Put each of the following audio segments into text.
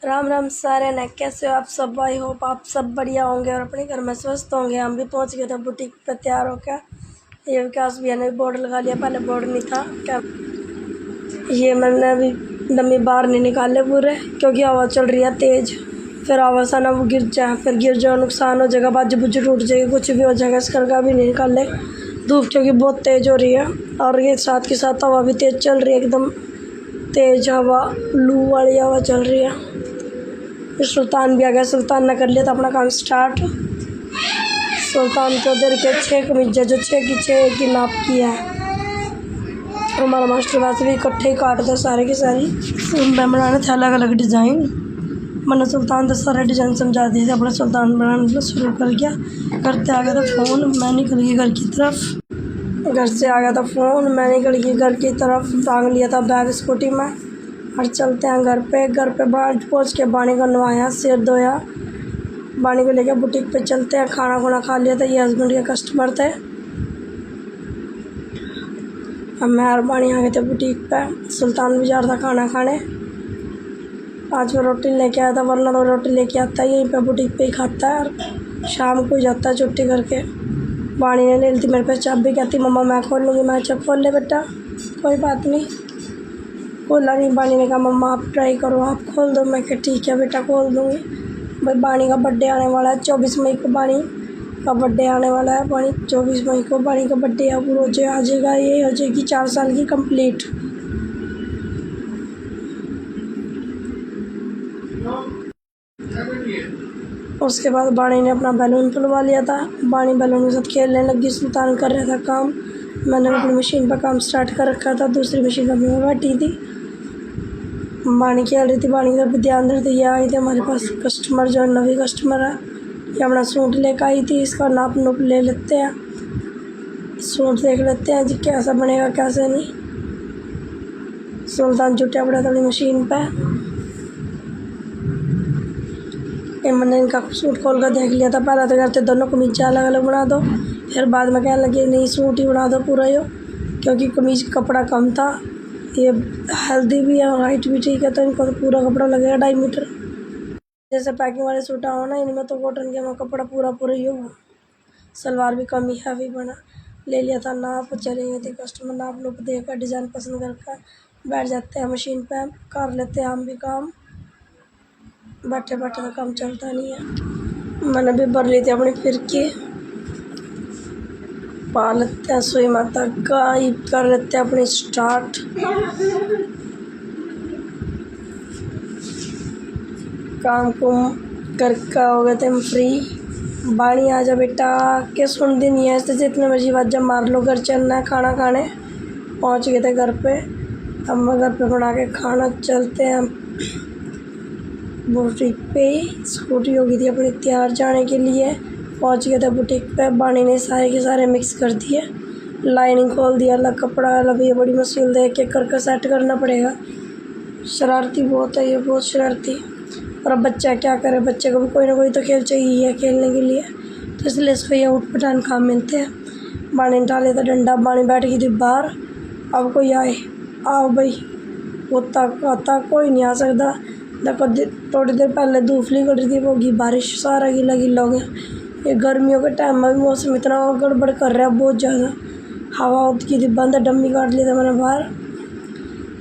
राम राम सारे ने, कैसे हो आप सब। आई होप आप सब बढ़िया होंगे और अपने घर में स्वस्थ होंगे। हम भी पहुंच गए थे बुटीक पे तैयार होकर। ये विकास भैया ने बोर्ड लगा लिया, पहले बोर्ड नहीं था क्या। ये मैंने अभी डम्मी बाहर नहीं निकाले पूरे, क्योंकि हवा चल रही है तेज़। फिर हवा सा ना वो गिर जाए, फिर गिर जाओ नुकसान हो जाएगा, बाजू बुजू टूट जाएगी, कुछ भी हो जाएगा। इस करके भी नहीं निकाले धूप, क्योंकि बहुत तेज़ हो रही है। और ये साथ के साथ हवा भी तेज़ चल रही है, एकदम तेज़ हवा, लू वाली हवा चल रही है। फिर सुल्तान भी आ गया। सुल्तान ने कर लिया था अपना काम स्टार्ट। सुल्तान को उधर के 6 कमीज़ें जो 6 की 6 की नाप की है। हमारा मास्टर वैसे भी इकट्ठे ही काट दो सारे की सारी। मैं बनाने थे अलग अलग डिज़ाइन। मैंने सुल्तान तो सारे डिज़ाइन समझा दिए थे। अपना सुल्तान बनाना शुरू कर गया। घर से आ गया था फ़ोन, मैं निकल गई घर की तरफ। घर से आ गया था फ़ोन, मैं निकल गई घर की तरफ। टांग लिया था बैग स्कूटी में और चलते हैं घर पे। घर पे बाहर पहुँच के बाणी को नवाया, सिर धोया, बाणी को लेकर बुटीक पे चलते हैं। खाना खुना खा लिया था, ये हस्बैंड के कस्टमर थे। अब मैं और बाणी आ गए थे बुटीक पे। सुल्तान भी जा रहा था खाना खाने। आज वो रोटी लेके आया था, वरना तो रोटी लेके आता है यहीं पे बुटीक पे ही खाता है और शाम को ही जाता है छुट्टी करके। बाणी ने ले ली थी मेरे पे चाबी, कहती मम्मा मैं खोल लूँगी। मैं चल खोल ले बेटा, कोई बात नहीं। खोला नहीं। बाणी ने कहा मम्मा आप ट्राई करो, आप खोल दो। मैं कहा ठीक है बेटा खोल दूँगी। भाई बाणी का बर्थडे आने वाला है 24 मई को। बाणी का बर्थडे आने वाला है। बाणी 24 मई को बाणी का बर्थडे है। पूरा आ जाएगा, ये हो जाएगी 4 साल की कंप्लीट। उसके बाद बाणी ने अपना बैलून खुलवा लिया था। बाणी बैलून के साथ खेलने लगी। सुल्तान कर रहा था काम। मैंने अपनी मशीन पर काम स्टार्ट कर रखा था, दूसरी मशीन पर मैं बैठी थी। बाणी खेल रही थी, बाणी का भी ध्यान दे रही थी। ये आई थी हमारे पास कस्टमर, जो नवी कस्टमर है। ये अपना सूट लेकर आई थी, इसका नाप नूप ले लेते हैं, सूट देख लेते हैं जी कैसा बनेगा कैसे नहीं। सुल्तान जुटा पड़ा था अपनी मशीन पे। मैंने इनका सूट खोल कर देख लिया था। पहले तो कहते दोनों कमीज़ अलग अलग बना दो, फिर बाद में कहने लगे नहीं सूट ही बना दो पूरा ही, क्योंकि कमीज़ कपड़ा कम था। ये हेल्दी भी है और हाइट भी ठीक है, तो इनको तो पूरा कपड़ा लगेगा 2.5 मीटर। जैसे पैकिंग वाले सूट हो ना, इनमें तो कॉटन के में कपड़ा पूरा ही हो। सलवार भी कम ही हैवी बना। ले लिया था नाप, चले गए थे कस्टमर, नाप नूप देकर डिज़ाइन पसंद करके बैठ जाते हैं मशीन पे, कर लेते हैं हम भी काम। बैठे बैठे तो काम चलता नहीं है। मैंने भी भर ली थी अपनी फिरकी, पा लेते हैं सुई माता का, कर लेते हैं अपनी स्टार्ट। काम कुम करके हो गए थे हम फ्री। बाणी आ जा बेटा, के सुन दी नहीं है ऐसे, जितने मर्जी बात जब मार लो। घर चलना है खाना खाने। पहुंच गए थे घर पे। अब मैं घर पे बना के खाना चलते हैं बुटीक पे। स्कूटी हो गई थी अपनी तैयार जाने के लिए। पहुंच गए थे बुटीक पे। बाणी ने सारे के सारे मिक्स कर दिए, लाइनिंग खोल दिया, अलग कपड़ा अलग। ये बड़ी मुश्किल देख के करके सेट करना पड़ेगा। शरारती बहुत है ये, बहुत शरारती। और अब बच्चा क्या करे, बच्चे को भी कोई ना कोई तो खेल चाहिए है खेलने के लिए, तो इसलिए इस पर ये उठ पटान काम मिलते हैं। बाणी ने डाले था डंडा, बाणी बैठ गई थी बाहर। अब कोई आए, आओ भाई, होता आता कोई नहीं आ सकता। देखो थोड़ी देर पहले धूप निकल रही थी, वो होगी बारिश, सारा गीला गीला हो गया। ये गर्मियों के टाइम में भी मौसम इतना गड़बड़ कर रहा है, बहुत ज़्यादा। हवा की थी बंद, डम्मी काट लिया था मैंने बाहर।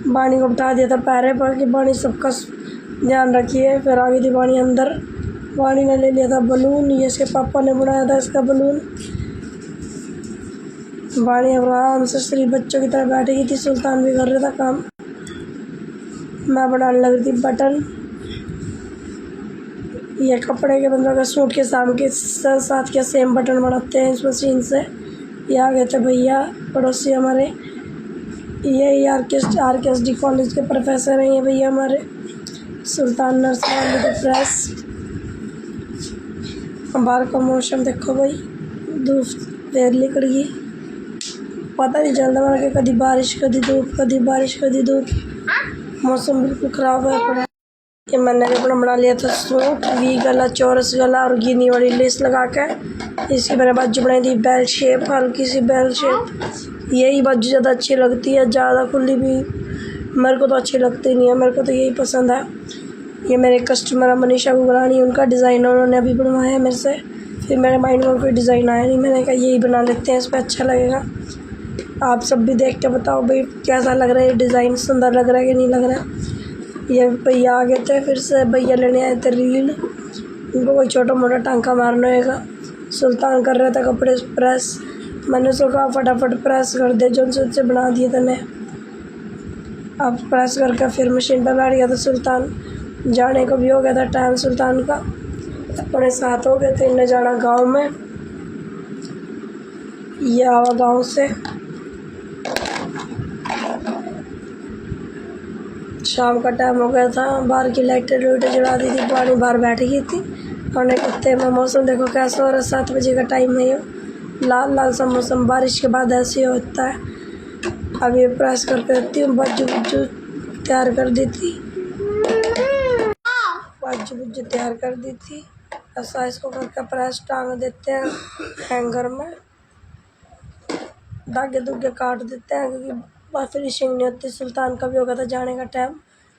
बाणी को बिठा दिया था पैरे पर कि बाणी सबका ध्यान रखिए। फिर आ गई थी बाणी अंदर। बाणी ने ले लिया था बलून, ये इसके पापा ने बनाया था इसका बलून। बाणी आराम से श्री बच्चों की तरह बैठी गई थी। सुल्तान भी कर रहा था काम। मैं बनाने लग रही थी बटन। ये कपड़े के बंदों का सूट के साथ के सेम बटन बनाते हैं इस मशीन से। ये आ गए थे भैया पड़ोसी हमारे, ये RKSD कॉलेज के प्रोफेसर हैं ये भैया हमारे। सुल्तान नर्सरी प्रेस। बाहर का मौसम देखो भाई, धूप फिर निकल गई, पता नहीं चलता मेरा कि कभी बारिश कभी धूप, कभी बारिश कभी धूप। मौसम बिल्कुल ख़राब है पड़ा। ये मैंने भी अपना बना लिया था सूट, वी गला, चौरस गला और गिनी वाली लेस लगा के। इसकी मैंने बाजू बनाई थी बेल शेप, हल्की सी बेल शेप। यही बाजू ज़्यादा अच्छी लगती है, ज़्यादा खुली भी मेरे को तो अच्छी लगती नहीं है, मेरे को तो यही पसंद है। ये मेरे कस्टमर मनीषा गुगरानी, उनका डिज़ाइन उन्होंने अभी बनवाया है मेरे से। फिर मेरे माइंड में कोई डिज़ाइन आया नहीं, मैंने कहा यही बना लेते हैं, इस पर अच्छा लगेगा। आप सब भी देख के बताओ भाई कैसा लग रहा है, ये डिज़ाइन सुंदर लग रहा है कि नहीं लग रहा। ये भैया आ गए थे, फिर से भैया लेने आए थे रील, उनको कोई छोटा मोटा टांका मारना होगा। सुल्तान कर रहे थे कपड़े प्रेस, मैंने उसको कहा फटाफट प्रेस कर दे, जो उनसे बना दिए तने। अब प्रेस करके फिर मशीन पर बैठ गया था सुल्तान। जाने को भी हो गया था टाइम सुल्तान का, अपने साथ हो गए थे। इन्हें जाना गांव में, ये आवा गांव से। शाम का टाइम हो गया था, बाहर की लाइटें जला दी थी, पानी बाहर बैठ गई थी। और कुत्ते में मौसम देखो कैसा हो रहा है, 7 बजे का टाइम है, ये लाल लाल सा मौसम, बारिश के बाद ऐसे होता है। अब ये प्रेस करके रखती हूँ, बाजू तैयार कर दी थी, बाजू तैयार कर दी थी। ऐसा इसको करके प्रेस टांग देते हैं हैंगर में, धागे धुगे काट देते हैं क्योंकि बस फिनिशिंग नहीं होती। सुल्तान का भी हो गया था जाने का टाइम,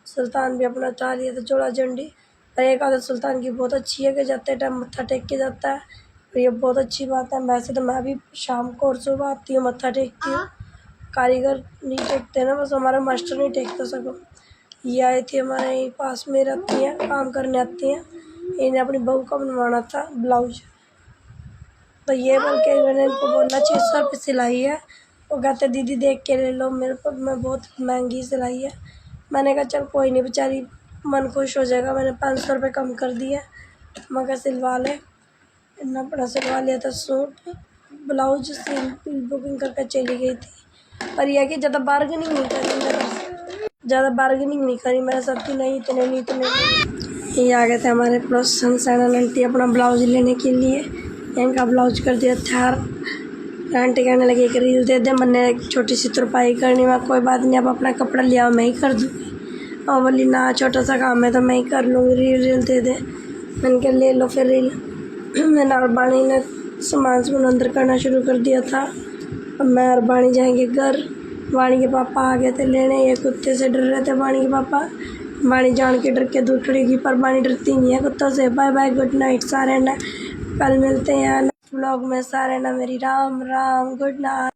सुल्तान भी अपना चाह लिया था जोड़ा झंडी। पर एक आदत सुल्तान की बहुत अच्छी है कि जाते टाइम मत्था टेक के जाता है, और ये बहुत अच्छी बात है। वैसे तो मैं भी शाम को और सुबह आती हूँ, मत्था टेकती हूँ। कारीगर नहीं टेकते ना, बस हमारा मास्टर नहीं टेकता सको। ये आई थी हमारे यहीं पास में रहती हैं, काम करने आती हैं। इन्हें अपनी बहू का बनवाना था ब्लाउज, तो ये बोल के मैंने इनको बोला 600 रुपये सिलाई है। वो कहते दीदी देख के ले लो, मेरे को मैं बहुत महंगी सिलाई है। मैंने कहा चल कोई नहीं, बेचारी मन खुश हो जाएगा। मैंने 500 रुपये कम कर दिया, मैं कहा सिलवा ले। इतना बड़ा सिलवा लिया था सूट, ब्लाउज बुकिंग करके चली गई थी। पर यह कि ज़्यादा बार्गेनिंग नहीं करी मेरे से, ज़्यादा बार्गेनिंग नहीं करी मेरे साथ कि नहीं इतने नहीं इतने। ये आ गए थे हमारे पड़ोसन सैनल आंटी अपना ब्लाउज लेने के लिए, इनका ब्लाउज कर दिया तैयार। आंटी कहने लगी कि रील दे दे, मैंने एक छोटी सी तुरपाई करनी, मैं कोई बात नहीं, अब अपना कपड़ा लिया मैं ही कर दूँगी। और बोली ना छोटा सा काम है तो मैं ही कर लूँगी, रील दे दे। मैंने कहा ले लो फिर रील। मैंने और बाणी ने सामान अंदर करना शुरू कर दिया था। अब मैं और बाणी जाएंगे घर। बाणी के पापा आ गए थे लेने, ये कुत्ते से डर रहे थे बाणी के पापा। बाणी जान के डर के दूर खड़ेगी, पर बाणी डरती नहीं है कुत्तों से। बाय बाय, गुड नाइट सारे ना, कल मिलते हैं नेक्स्ट व्लॉग में। सारे ना मेरी राम राम, गुड नाइट।